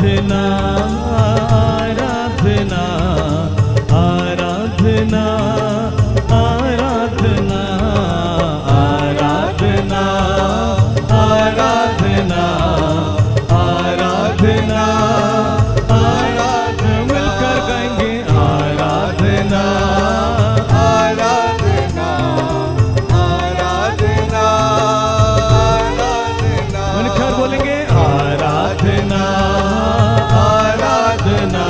आराधना आराधना आराधना आराधना आराधना आराधना आराधना आराधना मिलकर गाएंगे आराधना आराधना आराधना आराधना मिलकर बोलेंगे आराधना आराधना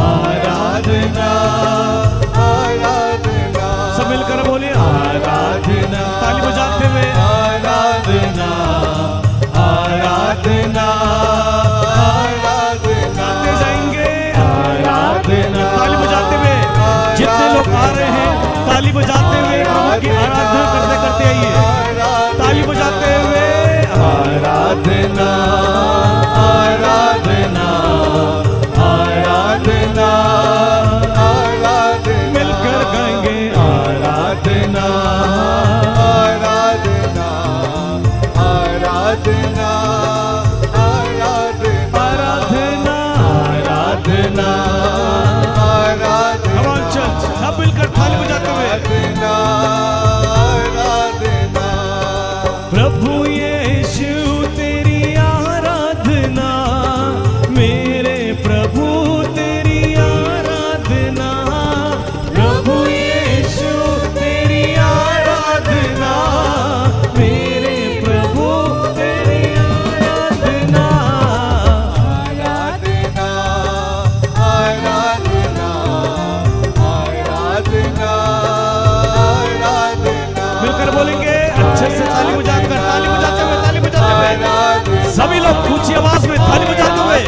आराधना आराधना सब मिलकर बोले आराधना ताली बजाते हुए आराधना आराधना आराधना गाते जाएंगे आराधना ताली बजाते हुए जितने लोग आ रहे हैं ताली बजाते हुए प्रभु की आराधना करते करते आइए ताली बजाते हुए आराधना आराधना आराधना आराधना मिलकर गाएंगे आराधना आराधना आराधना आराधना आराधना आराधना आराधना Come on, church, सब मिलकर ताली बजाते हुए आराधना आराधना प्रभु यीशु तेरी आराधना मेरे प्रभु तेरी आराधना प्रभु यीशु तेरी आराधना मेरे प्रभु तेरी आराधना आराधना आराधना आराधना आराधना मिलकर बोलेंगे अच्छे से ताली बजाते हुए सभी लोग ऊंची आवाज में ताली बजाते हुए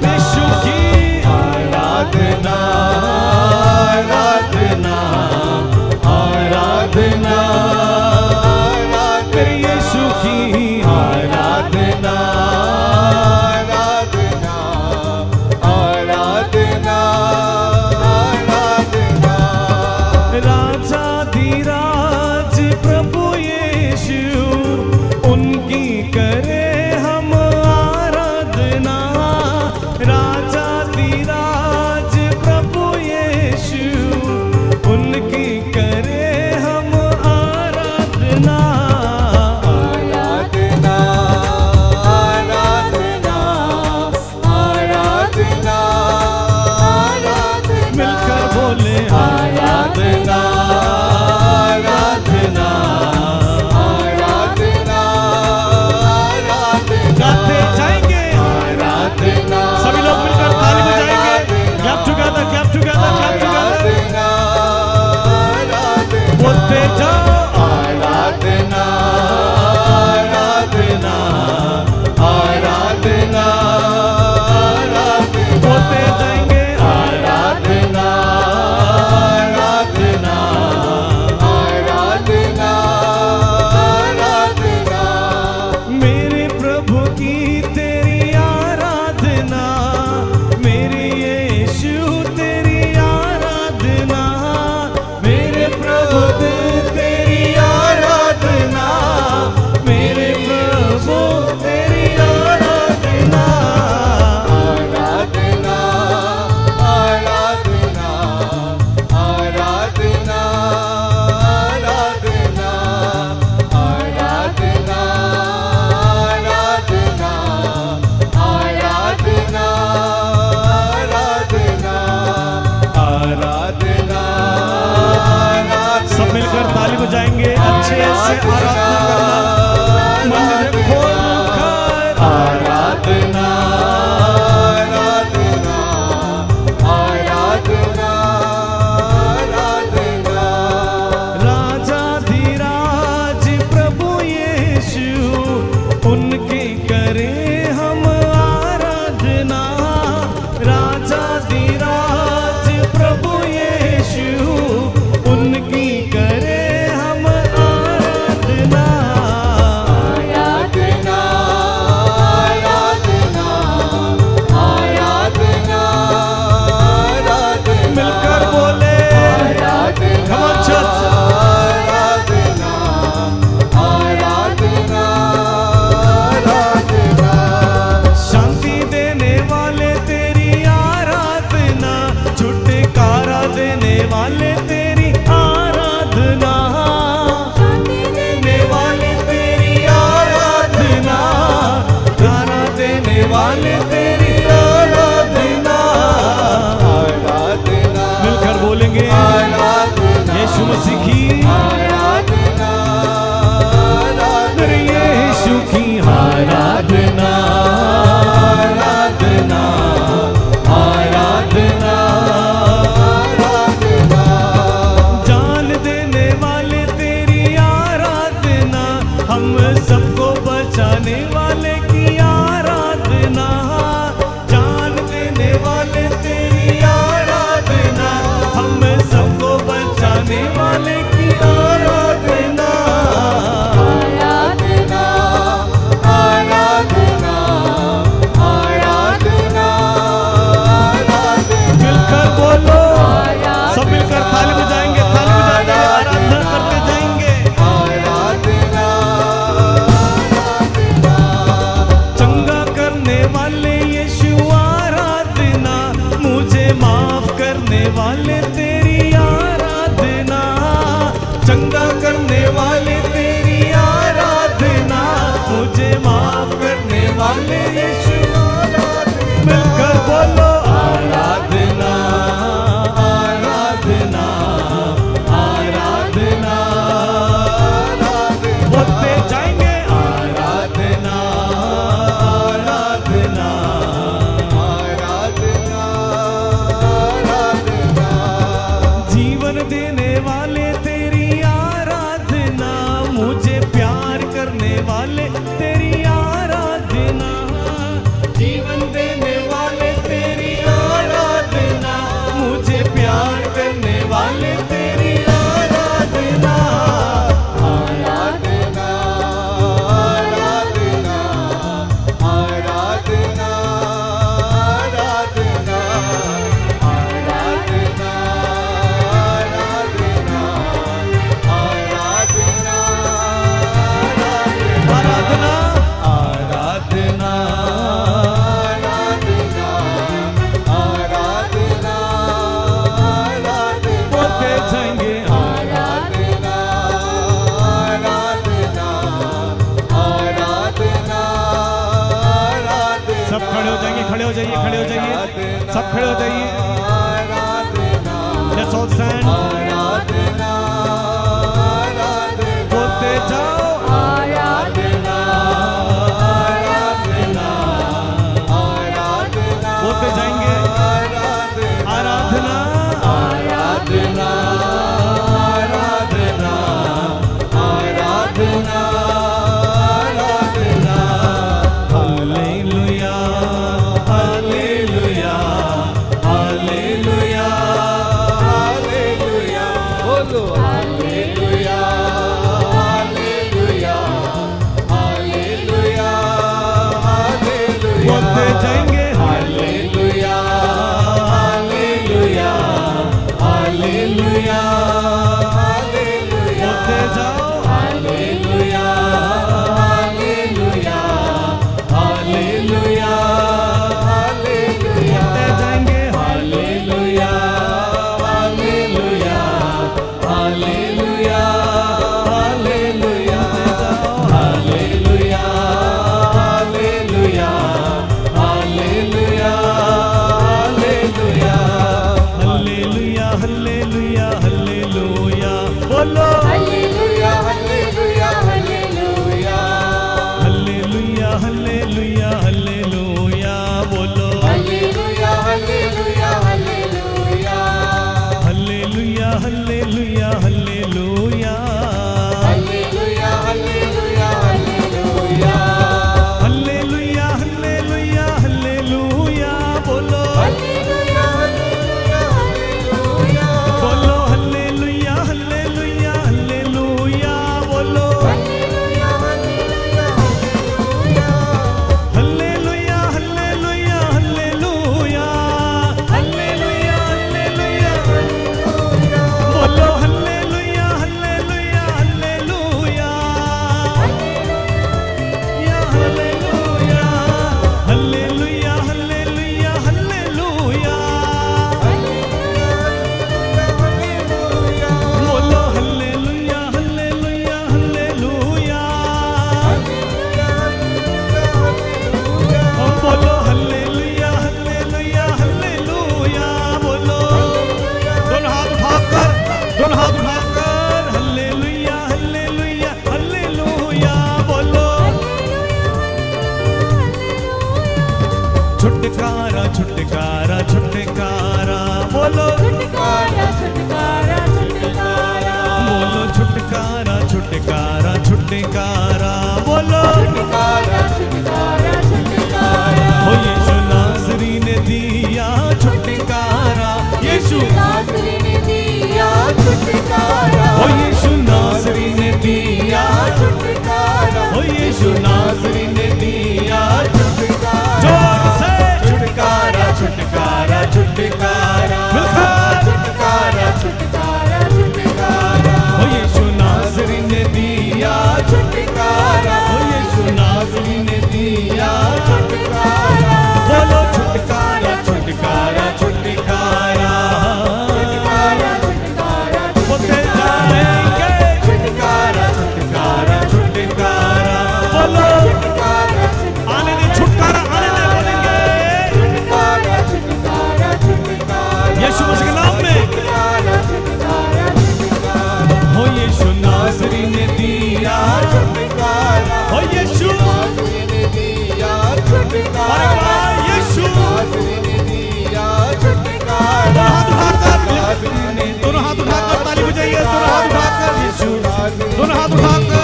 यीशु की आराधना आराधना आराधना तेरे यीशु की आराधना राजा धीराज प्रभु यीशु उनकी करे हम आराधना राजा धीराज प्रभु यीशु उनकी करे हम आराधना मिलकर बोले आराधना आराधना गाते जाएंगे आराधना सभी लोग मिलकर ताली बजाएंगे clap together clap together clap together बोलते जाओ आराधना आराधना आराधना बोलते जाएंगे आराधना आराधना मेरे प्रभु की तेरी आराधना मेरे यीशु तेरी आराधना मेरे प्रभु तेरी आराधना मेरे प्रभु तेरी आराधना सब मिलकर ताली बजाएंगे अच्छे से आराधना करना मंदिर में खोलकर आराधना राजा धीराज प्रभु यीशु उनकी करे हम आराधना राजा धीराज प्रभु यीशु उनकी करे हम आराधना खड़े हो जाइए, सब खड़े हो जाइए। Let's all stand. बोलते जाओ आराधना आराधना आराधना बोलते जाएंगे आराधना आराधना आराधना आराधना आराधना हालेलुया हालेलुया हालेलुया हालेलुया बोलो हालेलुया हालेलुया हालेलुया हालेलुया बोलते जाएंगे हालेलुया हालेलुया हालेलुया हालेलुया बोलते जाओ हालेलुया हालेलुया हालेलुया हालेलुया बोलते जाएंगे hallelujah hallelujah hallelujah hallelujah hallelujah hallelujah hallelujah hallelujah hallelujah hallelujah hallelujah बोलो hallelujah hallelujah hallelujah hallelujah hallelujah hallelujah बोलो hallelujah hallelujah hallelujah hallelujah hallelujah hallelujah hallelujah hallelujah hallelujah hallelujah hallelujah hallelujah बोलो hallelujah hallelujah hallelujah बोलो hallelujah hallelujah hallelujah बोलो hallelujah hallelujah hallelujah hallelujah hallelujah hallelujah hallelujah hallelujah बोलो hallelujah hallelujah hallelujah या hallelujah hallelujah hallelujah hallelujah बोलो hallelujah hallelujah hallelujah बोलो hallelujah hallelujah hallelujah बोलो दोनों हाथ उठाकर हालेलुया हालेलुया हालेलुया बोलो छुटकारा छुटकारा छुटकारा बोलो छुटकारा छुटकारा छुटकारा बोलो छुटकारा छुटकारा छुटकारा बोलो छुटकारा छुटकारा छुटकारा ओ यीशु नासरी ने दिया छुटकारा यीशु नासरी ने दिया छुटकारा ओ यीशु नासरी ने दिया छुटकारा ओ यीशु नासरी ने दिया छुटकारा जोर से छुटकारा छुटकारा छुटकारा मिलकर छुटकारा छुटकारा छुटकारा ओ यीशु नासरी ने दिया छुटकारा ओ यीशु नासरी ने दिया छुटकारा बोलो छुटकारा छुटकारा छुटकारा छुटकारा छुटकारा बोलते जाएंगे छुटकारा छुटकारा छुटकारा बोलो छुटकारा आने दे छुटकारा आने दे बोलेंगे छुटकारा छुटकारा छुटकारा यीशु मसीह के नाम में छुटकारा छुटकारा छुटकारा हो यीशु नासरी ने दिया छुटकारा हो यीशु नासरी ने दिया छुटकारा अरे वाह यीशु नासरी ने दिया छुटकारा दोनों हाथ उठाकर ताली बजाइए दोनों हाथ उठाकर यीशु दोनों हाथ उठाकर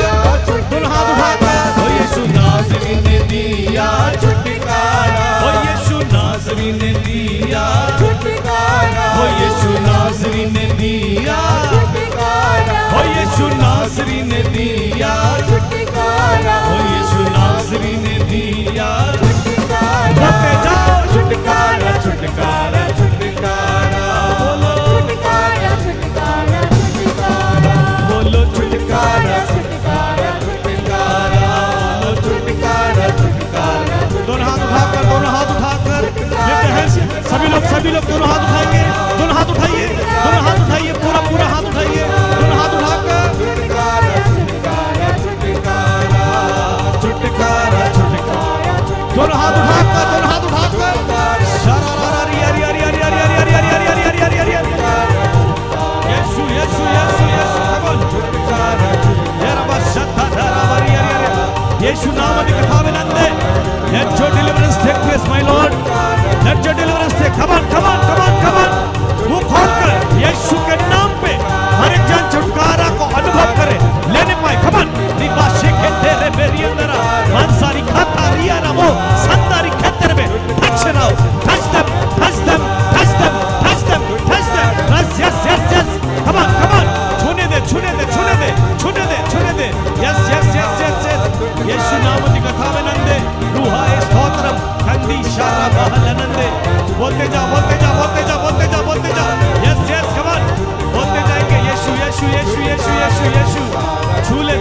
हो यीशु नासरी ने दिया छुटकारा हो यीशु नासरी ने दिया छुटकारा हो यीशु नासरी ने दिया छुटकारा हो यीशु नासरी ने दिया छुटकारा हो यीशु नासरी ने दिया छुटकारा बोलते जाओ छुटकारा छुटकारा छुटकारा बोलो छुटकारा छुटकारा छुटकारा बोलो छुटकारा छुटकारा छुटकारा छुटकारा छुटकारा दोनों हाथ उठाकर सभी लोग दोनों हाथ उठाएंगे दोनों हाथ उठाइए पूरा हाथ उठाइए दोनों हाथ उठाकर छुटकारा छुटकारा छुटकारा छुटकारा छुटकारा दोनों हाथ उठाकर यीशु नामनि कथाविनंदे let your deliverance take place my lord let your deliverance take come on मुंह खोलकर यीशु के नाम पे हर एक जन छुटकारा को अनुभव करे लेने पाए come on निवासे के तेरे मेरी अंदर मांसारी खाता रिया नमो संतारी खेतर में touch now touch them yes come on छूने दे yes यीशु नामनि कथाविनंदे रूहाए स्तोत्रम खंडी शारा बहलनंदे बोलते जा yes come on बोलते जाएंगे यीशु छूले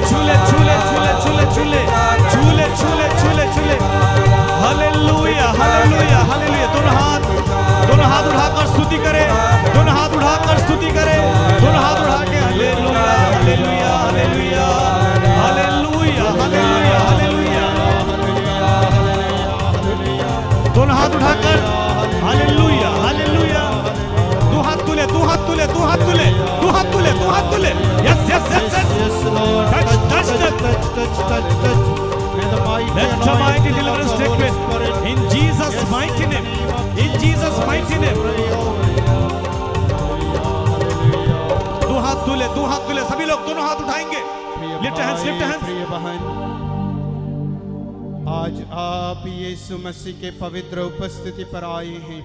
हालेलुया दोनों हाथ उठाकर स्तुति करें दोनों हाथ उठा के हालेलुया दोनों हाथ उठाकर हालेलुया तू हाथ तुले yes let the mighty deliverance take place in Jesus mighty name तू हाथ तुले सभी लोग दोनों हाथ उठाएंगे lift your hands प्रिय बहन आज आप यीशु मसीह के पवित्र उपस्थिति पर आए हैं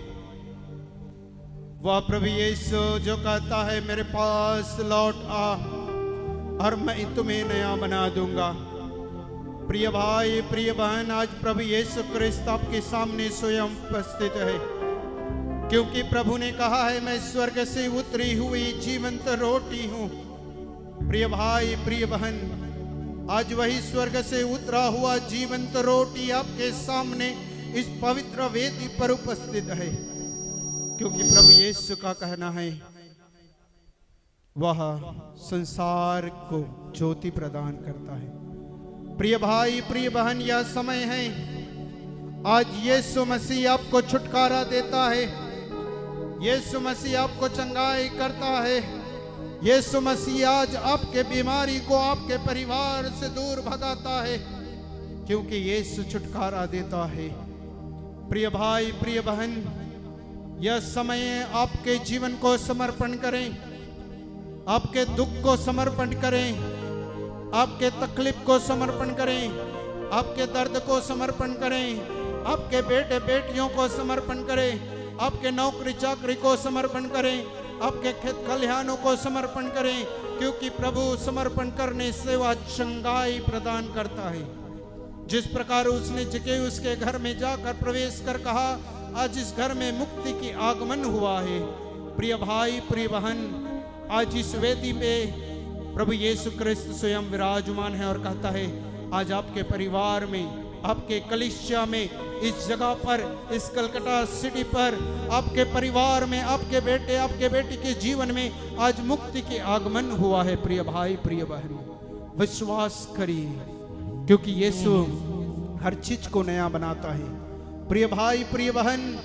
वह प्रभु यीशु जो कहता है मेरे पास लौट आ और मैं तुम्हें नया बना दूंगा प्रिय भाई प्रिय बहन आज प्रभु यीशु क्रिस्त आपके सामने स्वयं उपस्थित है क्योंकि प्रभु ने कहा है मैं स्वर्ग से उतरी हुई जीवंत रोटी हूँ प्रिय भाई प्रिय बहन आज वही स्वर्ग से उतरा हुआ जीवंत रोटी आपके सामने इस पवित्र वेदी पर उपस्थित है क्योंकि प्रभु यीशु का कहना है वह संसार को ज्योति प्रदान करता है प्रिय भाई प्रिय बहन यह समय है आज यीशु मसीह आपको छुटकारा देता है यीशु मसीह आपको चंगाई करता है यीशु मसीह आज आपके बीमारी को आपके परिवार से दूर भगाता है क्योंकि यीशु छुटकारा देता है प्रिय भाई प्रिय बहन यह समय आपके जीवन को समर्पण करें आपके दुख को समर्पण करें आपके तकलीफ को समर्पण करें आपके दर्द को समर्पण करें आपके बेटे बेटियों को समर्पण करें आपके नौकरी चाकरी को समर्पण करें आपके खेत खलिहानों को समर्पण करें क्योंकि प्रभु समर्पण करने से वह चंगाई प्रदान करता है जिस प्रकार उसने ज़क्कैयुस के घर में जाकर प्रवेश कर कहा आज इस घर में मुक्ति की आगमन हुआ है प्रिय भाई प्रिय बहन आज इस वेदी पे प्रभु यीशु क्रिस्त स्वयं विराजमान है और कहता है आज आपके परिवार में आपके कलीसिया में इस जगह पर इस कलकत्ता सिटी पर आपके परिवार में आपके बेटे आपके बेटी के जीवन में आज मुक्ति के आगमन हुआ है प्रिय भाई प्रिय बहन विश्वास करिए क्योंकि यीशु हर चीज को नया बनाता है प्रिय भाई प्रिय बहन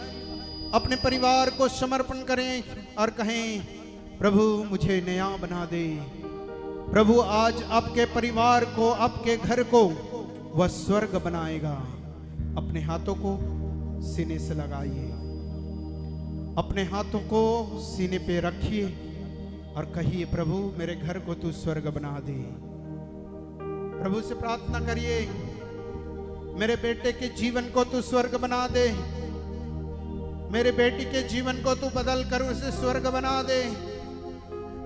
अपने परिवार को समर्पण करें और कहें प्रभु मुझे नया बना दे प्रभु आज आपके परिवार को आपके घर को वह स्वर्ग बनाएगा अपने हाथों को सीने से लगाइए अपने हाथों को सीने पे रखिए और कहिए प्रभु मेरे घर को तू स्वर्ग बना दे प्रभु से प्रार्थना करिए मेरे बेटे के जीवन को तू स्वर्ग बना दे मेरे बेटी के जीवन को तू बदल कर उसे स्वर्ग बना दे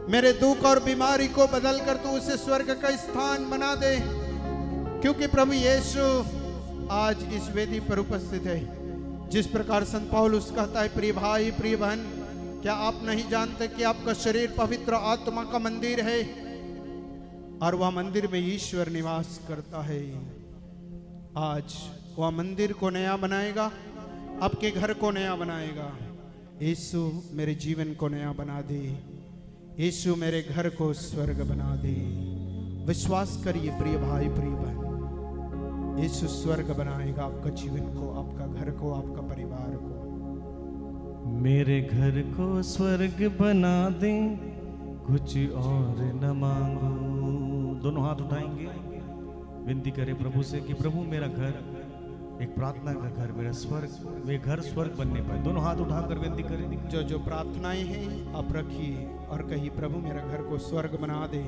मेरे दुख और बीमारी को बदल कर तू उसे स्वर्ग का स्थान बना दे क्योंकि प्रभु यीशु आज इस वेदी पर उपस्थित है जिस प्रकार संत पौलुस कहता है प्रिय भाई प्रिय बहन क्या आप नहीं जानते कि आपका शरीर पवित्र आत्मा का मंदिर है और वह मंदिर में ईश्वर निवास करता है आज वह मंदिर को नया बनाएगा आपके घर को नया बनाएगा यीशु मेरे जीवन को नया बना दे यीशु मेरे घर को स्वर्ग बना दे विश्वास करिए प्रिय भाई प्रिय बहन यीशु स्वर्ग बनाएगा आपका जीवन को आपका घर को आपका परिवार को मेरे घर को स्वर्ग बना दे कुछ और न मांगो दोनों हाथ उठाएंगे विनती करें प्रभु से कि प्रभु मेरा घर एक प्रार्थना का घर, मेरा स्वर्ग, वे घर स्वर्ग बनने पाए। दोनों हाथ उठाकर विनती करें। जो जो प्रार्थनाएं हैं आप रखिए और कहिए, प्रभु मेरा घर को स्वर्ग बना दे।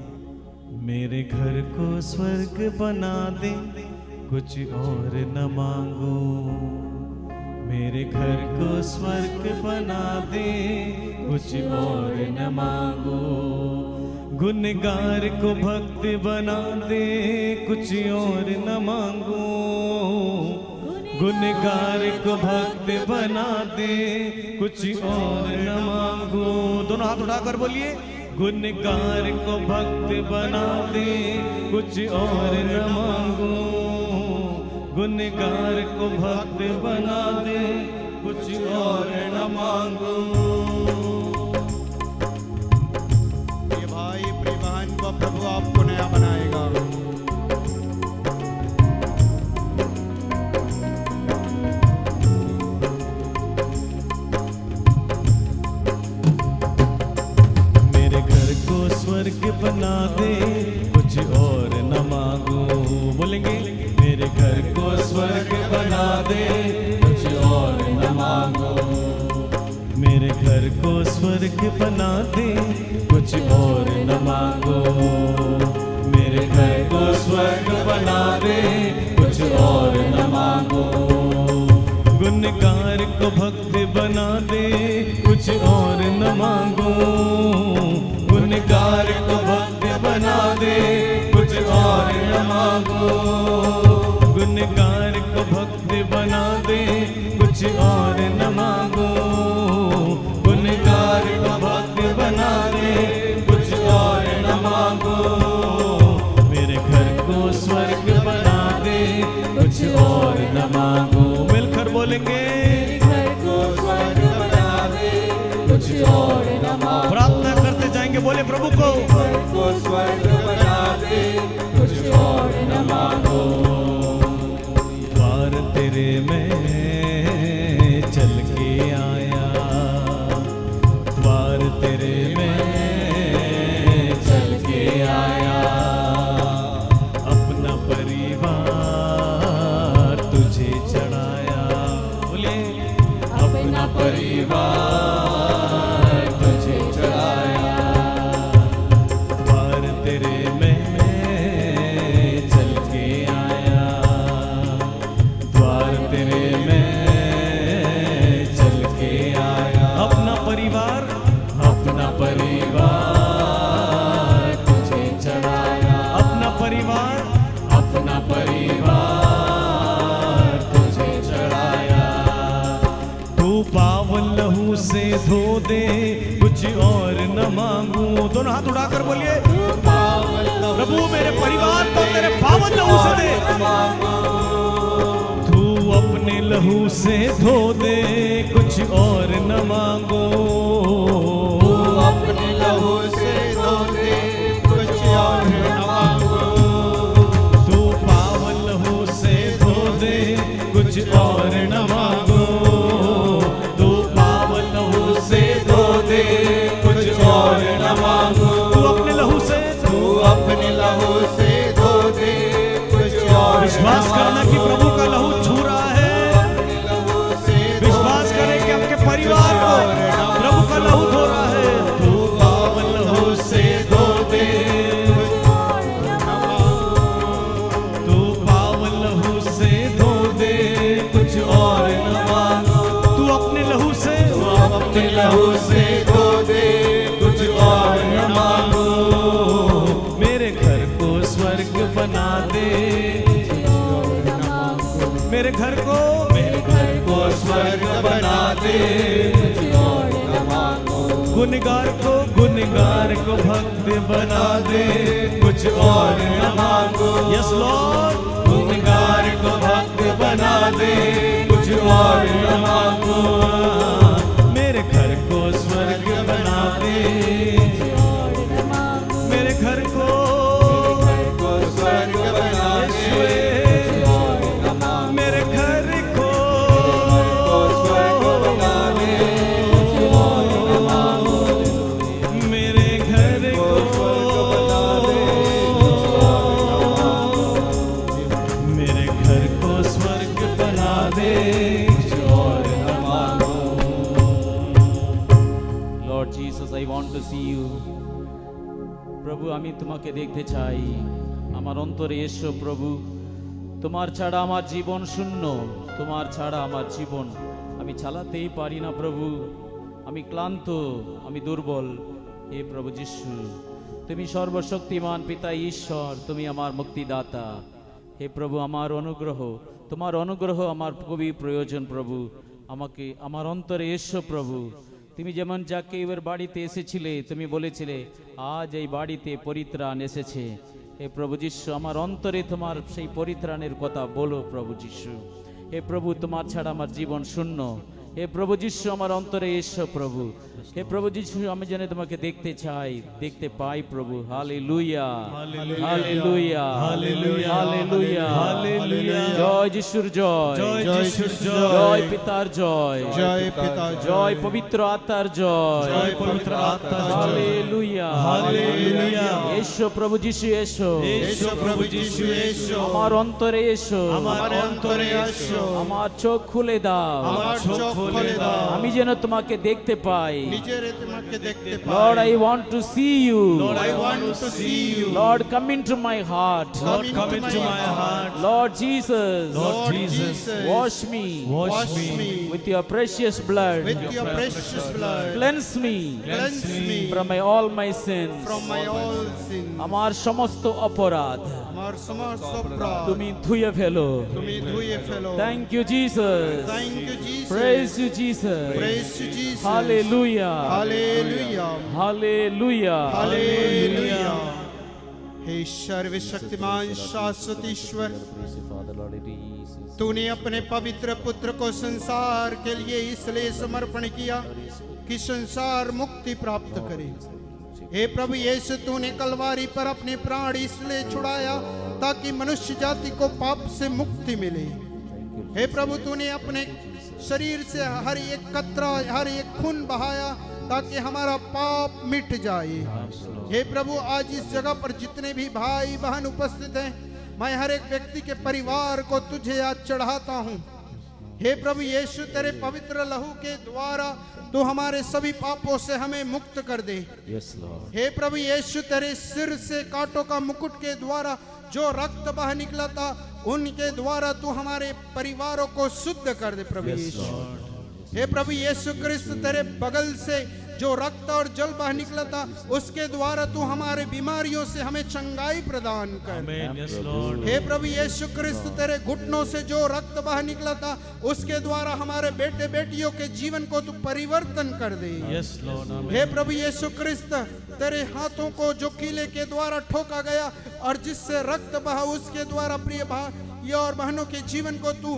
मेरे घर को स्वर्ग बना दे, कुछ और न मांगू। मेरे घर को स्वर्ग बना दे, कुछ और न मांगू। गुनहगार को भक्त बना दे, कुछ और न मांगू। गुनहगार को भक्त बना दे, कुछ और न मांगू। दोनों हाथ उठाकर बोलिए, गुनहगार को भक्त बना दे, कुछ और न मांगू। गुनहगार को भक्त बना दे, कुछ और न मांगू। प्रिय भाई प्रिय बहन, वो प्रभु आपको नया बनाएगा। स्वर्ग बना दे, कुछ और न मांगू। बोलेंगे, मेरे घर को स्वर्ग बना दे, कुछ और न मांगू। मेरे घर को स्वर्ग बना दे, कुछ और न मांगो। मेरे घर को स्वर्ग बना दे, कुछ और न मांगो। गुनहगार को भक्त बना दे, कुछ और न मांगो। गुनहगार को भक्त बना दे, कुछ और न मांगो। गुनहगार को भक्त बना दे, कुछ और न मांगो। गुनहगार को भक्त बना दे, कुछ और न मांगो। मेरे घर को स्वर्ग बना दे, कुछ और न मांगो। मिलकर बोलेंगे, घर को स्वर्ग बना दे, कुछ और न मांगो। प्रार्थना करते जाएंगे, बोले प्रभु को, घर को स्वर्ग बना दे, कुछ और न मांगो। द्वार तेरे में चल के आया, द्वार तेरे में चल के आया। अपना परिवार तुझे चढ़ाया। बोले, अपना परिवार तुझे चढ़ाया। द्वार तेरे में चल के आया, द्वार तेरे में चल के आया। अपना परिवार, अपना परिवार तुझे चढ़ाया। अपना परिवार, अपना परिवार तुझे चढ़ाया। तू पावन लहू से धो दे, कुछ और न मांगू। दोनों हाथ उठाकर बोलिए, प्रभु मेरे परिवार को तेरे पावन लहू से दे। तू अपने लहू से धो दे, कुछ और न मांगो। अपने लहू से धो दे, कुछ और न मांगो। तू पावन लहू से धो दे, कुछ और न मांगो। तू पावन लहू से धो दे, कुछ और न मांगो। तू अपने लहू से, तू अपने लहू से धो दे, कुछ और विश्वास करना कि प्रभु का लहू छू रहा है। विश्वास करें कि आपके परिवार को प्रभु का लहू धो रहा है। तू पावन लहू से धो दे, तू पावन लहू से धो दे, कुछ और न मांगो। तू अपने लहू से, अपने लहू से धो दे, कुछ और न मांगो। मेरे घर को स्वर्ग बना दे। मेरे घर को, मेरे घर को स्वर्ग बना दे। गुनहगार को भक्त बना दे, कुछ और न मांगो। यस लॉर्ड, गुनहगार को भक्त बना दे, कुछ और न मांगो। मेरे घर को स्वर्ग बना दे। मेरे घर को स्वर्ग बना दे, मेरे घर को स्वर्ग बना दे, मेरे घर को दे, कुछ और न मांगो। Lord Jesus, I want to see you. প্রভু আমি তোমাকে দেখতে চাই, আমার অন্তরে এসো প্রভু। তোমার ছাড়া আমার জীবন শূন্য, তোমার ছাড়া আমার জীবন আমি চালাতেই পারি না প্রভু। আমি ক্লান্ত, আমি দুর্বল। হে প্রভু যিশু, তুমি সর্বশক্তিমান পিতা ঈশ্বর, তুমি আমার মুক্তিদাতা। হে প্রভু, আমার অনুগ্রহ, তোমার অনুগ্রহ আমার খুবই প্রয়োজন প্রভু। আমাকে আমার অন্তরে এসো প্রভু। তুমি যেমন জাকেবের বাড়িতে এসেছিলে, তুমি বলেছিলে আজ এই বাড়িতে পরিত্রাণ এসেছে। হে প্রভু যিশু, আমার অন্তরে তোমার সেই পরিত্রাণের কথা বলো প্রভু যিশু। হে প্রভু, তোমার ছাড়া আমার জীবন শূন্য। হে প্রভু যিশু, আমার অন্তরে এসো প্রভু। হে প্রভু যিশু, আমি যেন তোমাকে দেখতে চাই, দেখতে পাই প্রভু। Hallelujah, hallelujah, hallelujah, hallelujah, hallelujah. জয় যিশুর জয়, জয় যিশুর জয় পিতার জয়, জয় পিতা জয় পবিত্র আত্মার জয়, জয় পবিত্র আত্মার জয়। Hallelujah, hallelujah. এসো প্রভু যিশু এসো, এসো প্রভু যিশু এসো, আমার অন্তরে এসো, আমার অন্তরে এসো, আমার চোখ খুলে দাও, আমার চোখ খুলে দাও, আমি যেন তোমাকে দেখতে পাই। নিজের তোমাকে দেখতে পাই। Lord, I want to see you. Lord, I want to see you. Lord, come into my heart. Lord, come into my heart. Lord Jesus, Lord Lord Jesus, Jesus, wash me wash me with your precious blood. with your precious blood. Cleanse me Cleanse me from all my sins. from my all sin. আমার সমস্ত অপরাধ আমার সমস্ত অপরাধ তুমি ধুয়ে ফেলো। তুমি ধুয়ে ফেলো। Thank you Jesus. Thank you Jesus. Praise you Jesus. Praise you Jesus. Hallelujah. Hallelujah. Hallelujah. Hallelujah. हे सर्वशक्तिमान शाश्वत ईश्वर, तूने अपने पवित्र पुत्र को संसार के लिए इसलिए समर्पण किया कि संसार मुक्ति प्राप्त करे। हे प्रभु यीशु, तूने कलवारी पर अपने प्राण इसलिए छुड़ाया ताकि मनुष्य जाति को पाप से मुक्ति मिले। हे प्रभु, तूने अपने शरीर से हर एक कतरा, हर एक खून बहाया ताकि हमारा पाप मिट जाए। हे प्रभु, आज इस जगह पर जितने भी भाई बहन उपस्थित हैं, मैं हर एक व्यक्ति के परिवार को तुझे आज चढ़ाता हूँ। हे प्रभु यीशु, तेरे पवित्र लहू के द्वारा तू हमारे सभी पापों से हमें मुक्त कर दे। Yes, Lord. हे प्रभु यीशु, तेरे सिर से कांटों का मुकुट के द्वारा जो रक्त बह निकला था, उनके द्वारा तू हमारे परिवारों को शुद्ध कर दे प्रभु यीशु। हे प्रभु यीशु क्रिस्त, तेरे बगल से जो रक्त और जल बह निकला था, उसके द्वारा तू हमारे बीमारियों से हमें चंगाई प्रदान कर। Amen. Yes, Lord. हे प्रभु यीशु क्रिस्त, तेरे घुटनों से जो रक्त बह निकला था, उसके द्वारा हमारे बेटे बेटियों के जीवन को तू परिवर्तन कर दे। Yes, Lord. Amen. हे प्रभु यीशु क्रिस्त, तेरे हाथों को जो कीले के द्वारा ठोका गया और जिससे रक्त बहा, उसके द्वारा प्रिय भाई और बहनों के जीवन को तू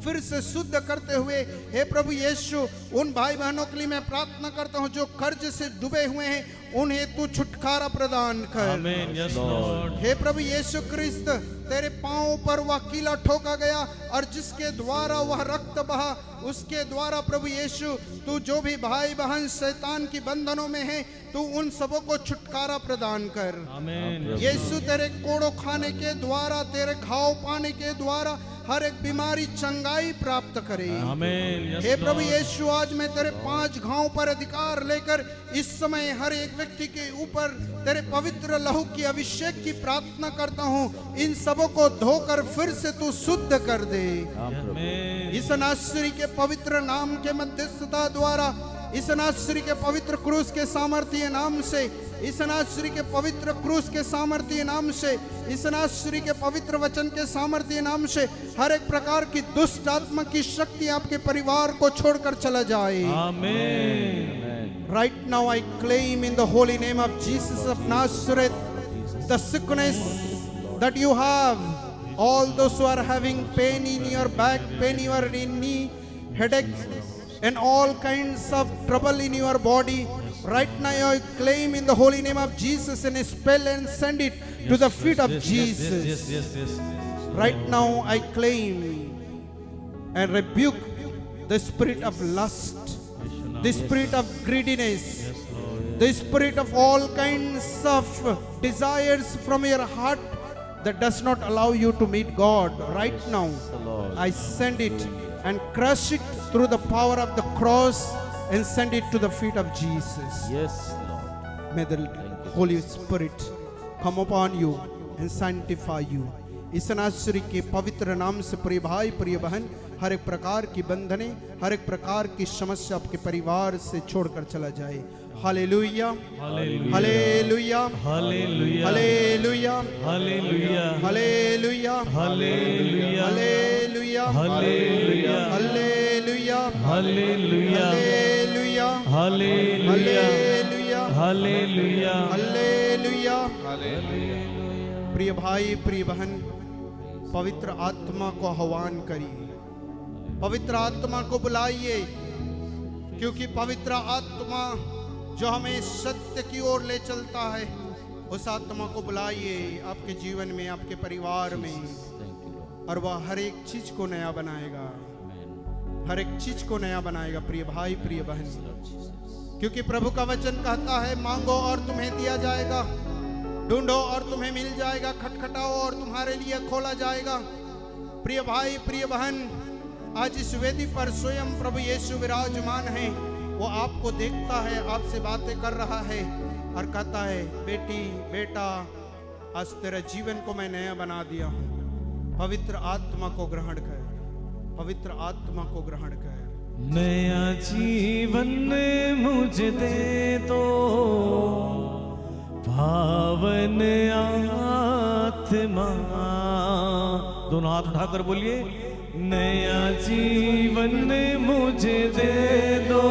फिर से शुद्ध करते हुए, हे प्रभु यीशु, उन भाई बहनों के लिए मैं प्रार्थना करता हूं जो कर्ज से डूबे हुए हैं, उन्हें तू छुटकारा प्रदान कर। Amen. Yes, Lord. हे प्रभु यीशु क्रिस्त, तेरे पांव पर वह कीला ठोका गया और जिसके द्वारा वह रक्त बहा, उसके द्वारा प्रभु यीशु, तू जो भी भाई बहन शैतान की बंधनों में है, तू उन सबों को छुटकारा प्रदान कर। Amen. यीशु, तेरे कोड़ो खाने के द्वारा, तेरे घाव पाने के द्वारा हर एक बीमारी चंगाई प्राप्त करे। Amen. Yes, हे प्रभु Lord. यीशु, आज मैं तेरे 5 घावों पर अधिकार लेकर इस समय हर एक व्यक्ति के ऊपर तेरे पवित्र लहू की अभिषेक की प्रार्थना करता हूँ। इन सबों को धोकर फिर से तू शुद्ध कर दे। Amen. इस नासरी के पवित्र नाम के मध्यस्थता द्वारा, इस नासरी के पवित्र क्रूस के सामर्थ्य नाम से, इस नासरी के पवित्र क्रूस के सामर्थ्य नाम से, इस नासरी के पवित्र वचन के सामर्थ्य नाम से हर एक प्रकार की दुष्ट आत्मा की शक्ति आपके परिवार को छोड़कर चला जाए। Amen. Right now I claim in the holy name of Jesus of Nazareth the sickness that you have. All those who are having pain in your back, pain in your knee, headache, and all kinds of trouble in your body, right now I claim in the holy name of Jesus and spell and send it to the feet of Jesus. Yes. Right now I claim and rebuke the spirit of lust, the spirit of greediness, the spirit of all kinds of desires from your heart that does not allow you to meet God. Right now I send it and crush it through the power of the cross and send it to the feet of Jesus. Yes, Lord. May the Holy Spirit come upon you and sanctify you. इस नासरी के पवित्र नाम से प्रिय भाई प्रिय बहन, हर एक प्रकार की बंधने, हर एक प्रकार की समस्या आपके परिवार से छोड़कर चला जाए। Hallelujah, hallelujah, hallelujah, hallelujah, hallelujah, hallelujah, hallelujah, hallelujah, hallelujah, hallelujah, hallelujah, hallelujah, hallelujah, hallelujah, hallelujah, hallelujah. प्रिय भाई प्रिय बहन, पवित्र आत्मा को आह्वान करिए, पवित्र आत्मा को बुलाइए, क्योंकि पवित्र आत्मा जो हमें सत्य की ओर ले चलता है, उस आत्मा को बुलाइए आपके जीवन में, आपके परिवार में, और वह हर एक चीज को नया बनाएगा, हर एक चीज को नया बनाएगा। प्रिय भाई प्रिय बहन, क्योंकि प्रभु का वचन कहता है, मांगो और तुम्हें दिया जाएगा, ढूंढो और तुम्हें मिल जाएगा, खटखटाओ और तुम्हारे लिए खोला जाएगा। प्रिय भाई प्रिय बहन, आज इस वेदी पर स्वयं प्रभु यीशु विराजमान है। वो आपको देखता है, आपसे बातें कर रहा है और कहता है, बेटी बेटा, आज तेरे जीवन को मैं नया बना दिया हूँ। पवित्र आत्मा को ग्रहण कर, पवित्र आत्मा को ग्रहण कर। नया जीवन मुझे दे दो, पावन आत्मा। दोनों हाथ उठाकर बोलिए, नया जीवन मुझे दे दो,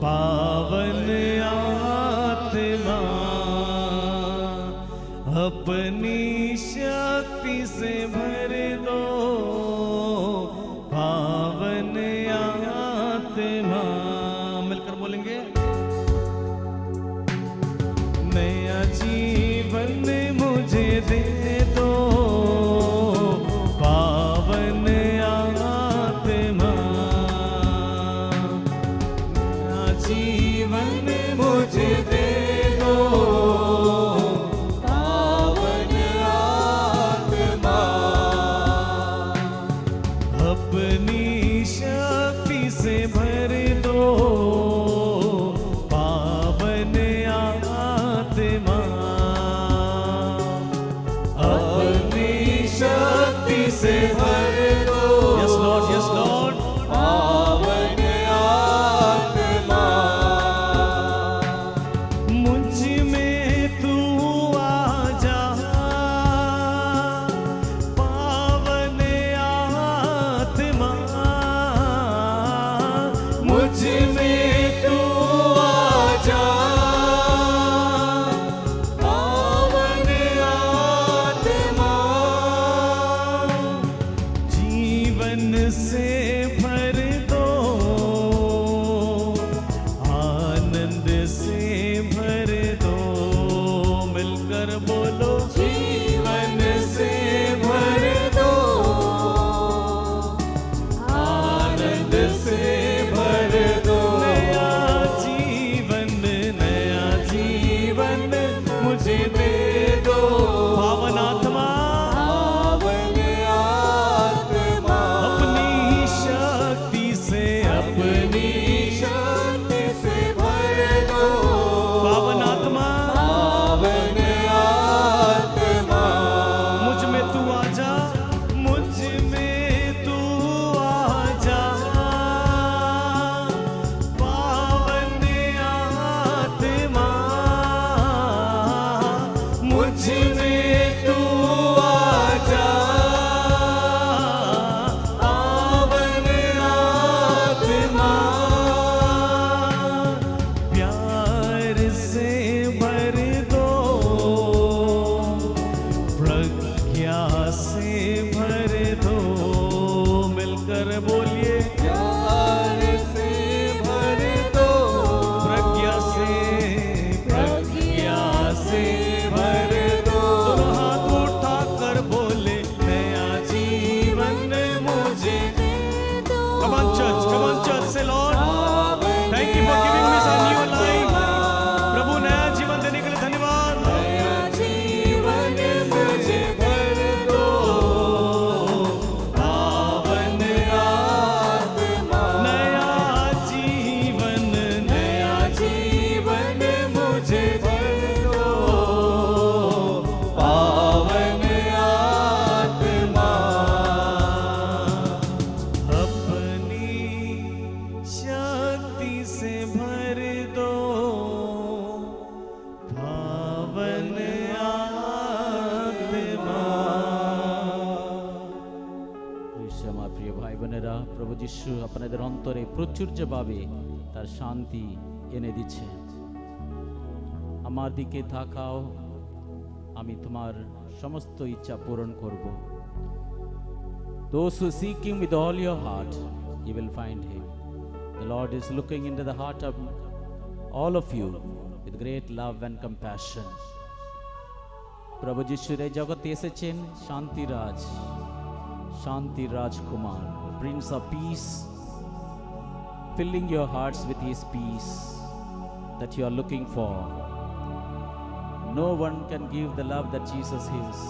पावन आत्मा। अपनी शक्ति से भर दो, पावन आत्मा। मिलकर बोलेंगे, नया जीवन मुझे दे दो, पावन आत्मा। नया जीवन मुझे दे दो, पावन आत्मा। अपनी शक्ति से भर दो, पावन आत्मा। अपनी शक्ति से भर दो, यस लॉर्ड, यस लॉर्ड, पावन आत्मा। मुझ में तू आ जा, पावन आत्मा। मुझ में तू आ जा, पावन आत्मा। जीवन से भर दो, आनंद से भर दो। मिलकर बोलो, जीवन से भर दो, आनंद से भर दो। नया जीवन, नया जीवन मुझे दे दो, पावन आत्मा। पावन आत्मा। अपनी शक्ति से, अपनी शक्ति से भर दो, पावन आत्मा। पावन आत्मा। मुझ में तू आ जा, मुझ में तू आ जा, पावन आत्मा। मुझ में तू आ जा, पावन आत्मा। प्यार से भर दो, प्रज्ञा से भर दो। मिलकर बोलिए, प्यार से भर दो, प्रज्ञा से, प्रज्ञा से भर दो। दोनों हाथ उठाकर बोले, नया जीवन मुझे दे दो। Come on church, come on church, say Lord, thank you for giving me a new life. प्रभु नया जीवन देने के लिए धन्यवाद। नया जीवन मुझे भर दो, নিশ্চয় আমার প্রিয় ভাই বোনেরা, প্রভু যিশু আপনাদের অন্তরে প্রচুর্যভাবে তার শান্তি এনে দিচ্ছে। আমার দিকে তাকাও, আমি তোমার সমস্ত ইচ্ছা পূরণ করব। Those who seek him with all your heart, you will find him. The Lord is looking into the heart of all of you with great love and compassion. প্রভু যিশু এই জগতে এসেছেন শান্তির রাজকুমার, prince of peace, filling your hearts with his peace that you are looking for. No one can give the love that Jesus gives.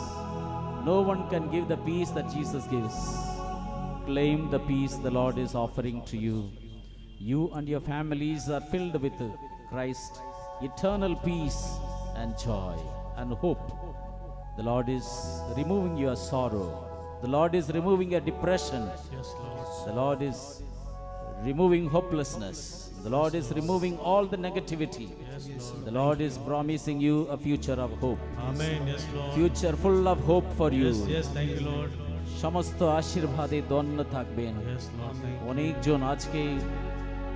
No one can give the peace that Jesus gives. Claim the peace the Lord is offering to you. You and your families are filled with Christ, eternal peace and joy and hope. The Lord is removing your sorrow. The Lord is removing your depression. The Lord is removing hopelessness. The Lord is removing all the negativity. The Lord is promising you a future of hope. Amen. Yes, Lord. Future full of hope for you. Yes, thank you, Lord. সমস্ত আশীর্বাদে ধন্য থাকবেন। Yes, Lord. অনেকজন আজকে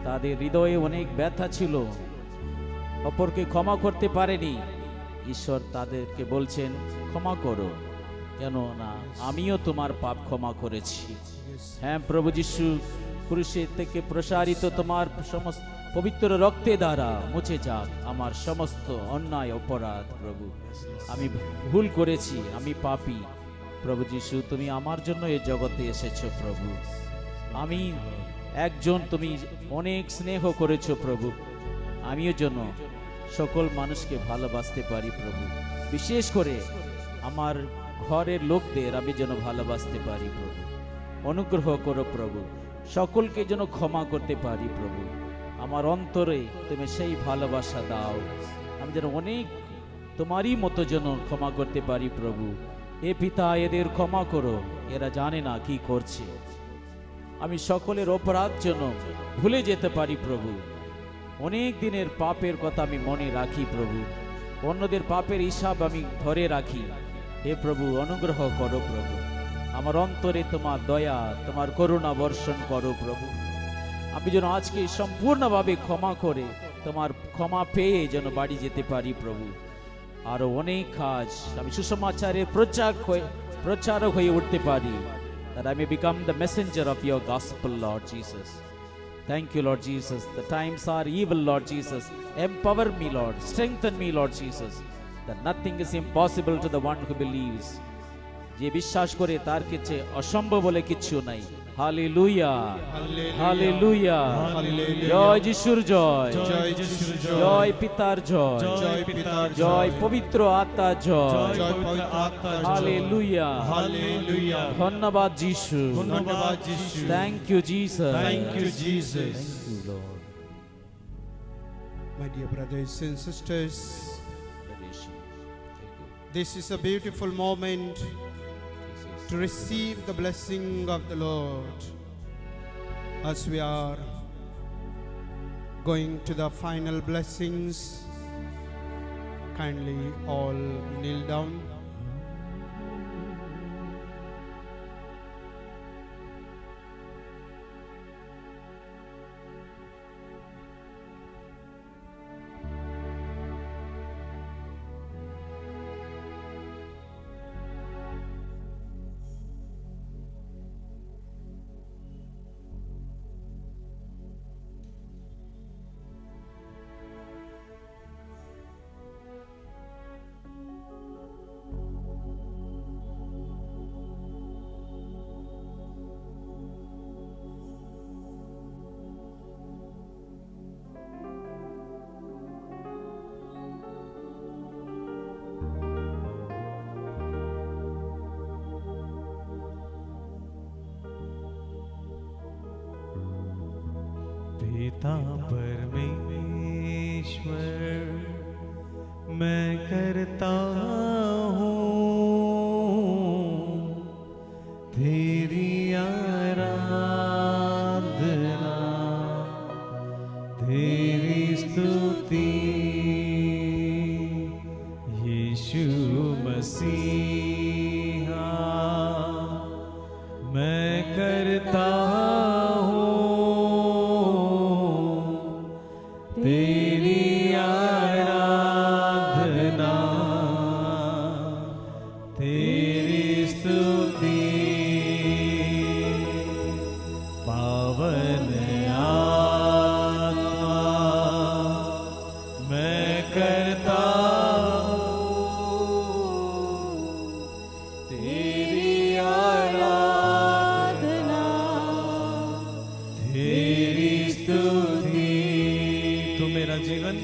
তাদের হৃদয়ে অনেক ব্যথা ছিল, অপরকে ক্ষমা করতে পারেনি। ঈশ্বর তাদেরকে বলছেন, ক্ষমা করো, কেন না আমিও তোমার পাপ ক্ষমা করেছি। হ্যাঁ প্রভু যিশু ক্রুশের থেকে প্রসারিত তোমার সমস্ত পবিত্র রক্তে দ্বারা মুছে যাক আমার সমস্ত অন্যায় অপরাধ। প্রভু, আমি ভুল করেছি, আমি পাপী। প্রভু যিশু, তুমি আমার জন্য এই জগতে এসেছো। প্রভু, আমি একজন, তুমি অনেক স্নেহ করেছো। প্রভু, আমিও যেন সকল মানুষকে ভালোবাসতে পারি। প্রভু, বিশেষ করে আমার ঘরের লোকদের আমি যেন ভালোবাসতে পারি। প্রভু, অনুগ্রহ করো। প্রভু, সকলকে যেন ক্ষমা করতে পারি। প্রভু, আমার অন্তরে তুমি সেই ভালোবাসা দাও, আমি যেন অনেক তোমারই মতো যেন ক্ষমা করতে পারি। প্রভু, এ পিতা, এদের ক্ষমা করো, এরা জানে না কি করছে। আমি সকলের অপরাধ যেন ভুলে যেতে পারি। প্রভু, অনেক দিনের পাপের কথা আমি মনে রাখি। প্রভু, অন্যদের পাপের হিসাব আমি ধরে রাখি। হে প্রভু, অনুগ্রহ করো। প্রভু, আমার অন্তরে তোমার দয়া, তোমার করুণা বর্ষণ করো। প্রভু, আমি যেন আজকে সম্পূর্ণভাবে ক্ষমা করে তোমার ক্ষমা পেয়ে যেন বাড়ি যেতে পারি। প্রভু, আরো অনেক কাজ আমি সুসমাচারের প্রচারক হয়ে উঠতে পারি, that I may become the messenger of your gospel, Lord Jesus. Thank you, Lord Jesus. The times are evil, Lord Jesus. Empower me, Lord. Strengthen me, Lord Jesus, that nothing is impossible to the one who believes. যে বিশ্বাস করে তার কাছে অসম্ভব বলে কিছু নাই। Hallelujah, hallelujah, জয় যিশুর জয়, জয় যিশুর জয়, জয় পিতার জয়, জয় পিতার জয়, জয় পবিত্র আত্মার জয়। জয় পবিত্র আত্মার জয়। হালেলুয়া, হালেলুয়া, ধন্যবাদ যিশু। ধন্যবাদ যিশু। Thank you Jesus. Thank you, Jesus. Thank you, Lord. My dear brothers and sisters, this is a beautiful moment to receive the blessing of the Lord. As we are going to the final blessings, kindly all kneel down. पिता परमेश्वर, मैं करता हूँ तेरी आराधना, तेरी स्तुति, यीशु मसीहा, मैं करता हूँ तेरी आराधना, तेरी स्तुति। पावन आत्मा मैं करता तेरी आराधना, तेरी स्तुति। तू मेरा जीवन